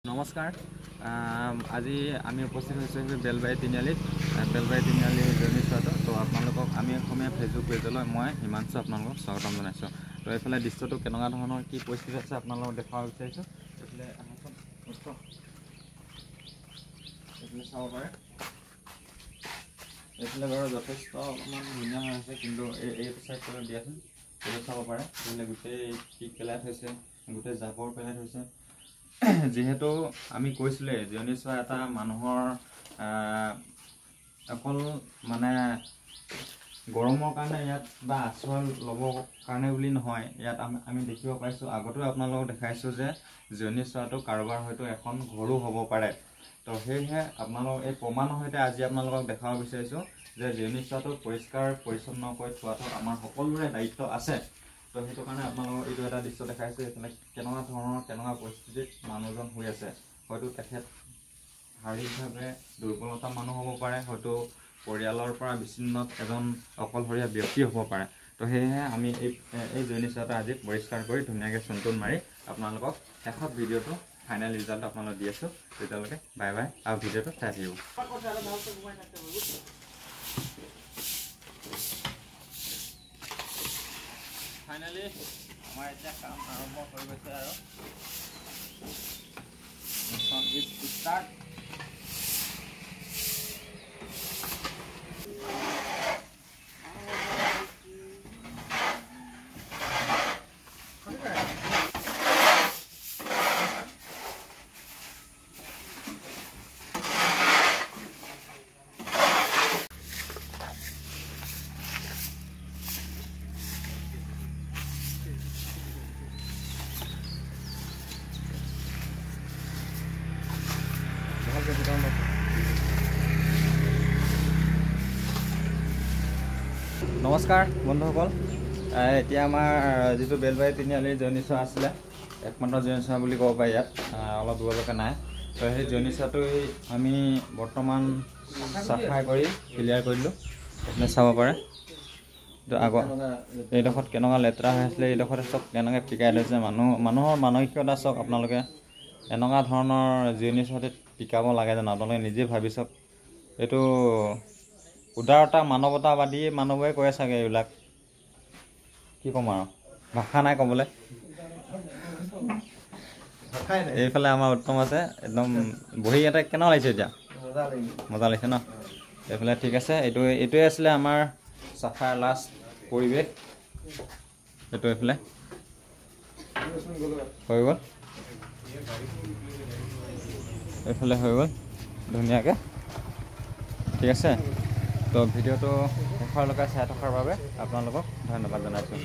নমস্কাৰ আজি আমি উপস্থিত হৈছোঁ বেলবাৰী তিনিআলিত জৰ্ণি চোৱাটো। তো আপোনালোকক আমি অসমীয়া ফেচবুক পেজলৈ মই হিমাংশু আপোনালোকক স্বাগতম জনাইছোঁ। তো এইফালে দৃশ্যটো কেনেকুৱা ধৰণৰ কি পৰিস্থিতি আছে আপোনালোকক দেখুৱাব বিচাৰিছোঁ। এইফালে এইফালে চাব পাৰে। এইফালে বাৰু যথেষ্ট অকণমান ধুনীয়া হৈ আছে, কিন্তু এইটো চাইড দিয়াচোন, এইটো চাব পাৰে। এইফালে গোটেই পিক পেলাই থৈছে, গোটেই জাবৰ পেলাই থৈছে। যিহেতু আমি কৈছিলে জিৰণি চোৱা এটা মানুহৰ অকল মানে গৰমৰ কাৰণে ইয়াত বা আশ্ৰয় ল'বৰ কাৰণে বুলি নহয়, ইয়াত আমি দেখিব পাইছোঁ, আগতেও আপোনালোকক দেখাইছোঁ যে জিৰণি চোৱাটো কাৰোবাৰ হয়তো এখন ঘৰো হ'ব পাৰে। তো সেয়েহে আপোনালোক এই প্ৰমাণৰ সৈতে আজি আপোনালোকক দেখাব বিচাৰিছোঁ যে জিৰণি চোৱাটো পৰিষ্কাৰ পৰিচ্ছন্ন কৰি থোৱাটো আমাৰ সকলোৰে দায়িত্ব আছে। তো সেইটো কাৰণে আপোনালোকক এইটো এটা দৃশ্য দেখাইছোঁ। এইফালে কেনেকুৱা পৰিস্থিতিত মানুহজন হৈ আছে। হয়তো তেখেত শাৰীৰিকভাৱে দুৰ্বলতা মানুহ হ'ব পাৰে, হয়তো পৰিয়ালৰ পৰা বিচ্ছিন্ন এজন অকলশৰীয়া ব্যক্তি হ'ব পাৰে। তো সেয়েহে আমি এই জিৰণি চোৱাটো আজি পৰিষ্কাৰ কৰি ধুনীয়াকৈ চূণ মাৰি আপোনালোকক শেষত ভিডিঅ'টো ফাইনেল ৰিজাল্ট আপোনালোক দি আছোঁ। তেতিয়ালৈকে বাই বাই, আৰু ভিডিঅ'টো চাই থাকিব। ফাইনেলি আমাৰ এতিয়া কাম আৰম্ভ হৈ গৈছে আৰু ষ্টাৰ্ট। নমস্কাৰ বন্ধুসকল, এতিয়া আমাৰ যিটো বেলবাৰী তিনিআলিৰ জিৰণি চোৱা আছিলে, একমাত্ৰ জিৰণি চোৱা বুলি ক'ব পাৰি। ইয়াত অলপ দূৰলৈকে নাই। তো সেই জিৰণি চোৱাটো আমি বৰ্তমান চাফাই কৰি ক্লিয়াৰ কৰিলোঁ। আপুনি চাব পাৰে তো আগৰ এইডোখৰত কেনেকুৱা লেতেৰা হৈ আছিলে, এইডোখৰত চব কেনেকৈ পিকাই লৈছে। মানুহৰ মানসিকতা চাওক আপোনালোকে। এনেকুৱা ধৰণৰ জিৰণি চোৱাতে পিকাব লাগে জানো? আপোনালোকে নিজে ভাবি চাওক। এইটো উদাৰতা মানৱতাবাদী মানুহবোৰে কৰে চাগে। এইবিলাক কি ক'ম আৰু, ভাষা নাই ক'বলৈ। এইফালে আমাৰ উত্তম আছে, একদম বহি ইয়াতে কেনেকুৱা লাগিছে? এতিয়া মজা লাগিছে ন? এইফালে ঠিক আছে। এইটোৱে আছিলে আমাৰ চাফাৰ লাষ্ট পৰিৱেশ। এইটো এইফালে হৈ গ'ল, এইফালে হৈ গ'ল ধুনীয়াকৈ। ঠিক আছে। তো ভিডিঅ'টো শেষৰলৈকে চাই থকাৰ বাবে আপোনালোকক ধন্যবাদ জনাইছোঁ।